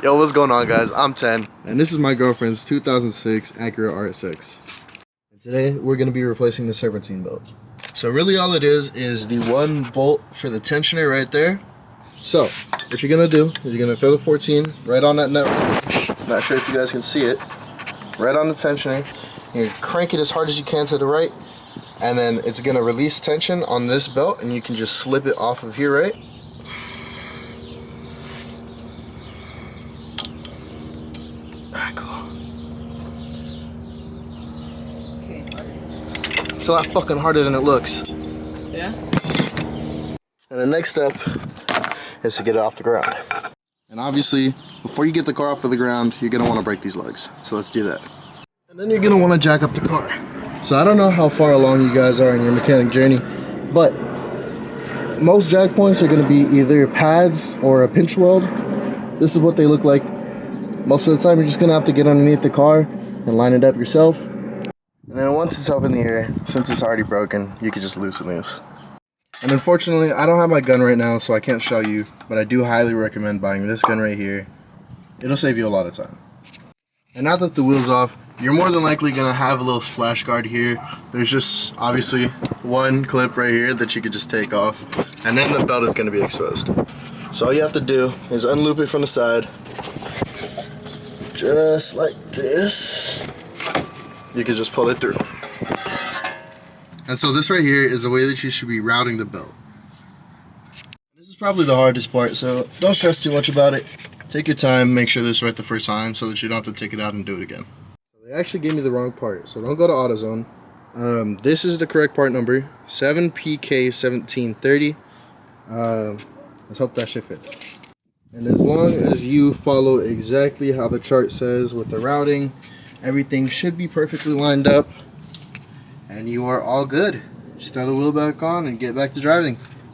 Yo, what's going on, guys? I'm 10, and this is my girlfriend's 2006 Acura RSX. And today, we're going to be replacing the serpentine belt. So really all it is the one bolt for the tensioner right there. So, what you're going to do is you're going to throw the 14 right on that nut. Not sure if you guys can see it. Right on the tensioner. You crank it as hard as you can to the right, and then it's going to release tension on this belt, and you can just slip it off of here, right? Alright, cool. It's getting harder. It's a lot fucking harder than it looks. Yeah? And the next step is to get it off the ground. And obviously, before you get the car off of the ground, you're going to want to break these lugs. So let's do that. And then you're going to want to jack up the car. So I don't know how far along you guys are in your mechanic journey, but most jack points are going to be either pads or a pinch weld. This is what they look like. Most of the time, you're just going to have to get underneath the car and line it up yourself. And then once it's up in the air, since it's already broken, you can just loosen this. And unfortunately, I don't have my gun right now, so I can't show you, but I do highly recommend buying this gun right here. It'll save you a lot of time. And now that the wheel's off, you're more than likely going to have a little splash guard here. There's just obviously one clip right here that you could just take off, and then the belt is going to be exposed. So all you have to do is unloop it from the side, just like this. You can just pull it through. And so this right here is the way that you should be routing the belt. This is probably the hardest part, so don't stress too much about it. Take your time, make sure this is right the first time so that you don't have to take it out and do it again. They actually gave me the wrong part, so don't go to AutoZone. This is the correct part number, 7PK1730. Let's hope that shit fits. And as long as you follow exactly how the chart says with the routing, everything should be perfectly lined up, and you are all good. Just throw the wheel back on and get back to driving.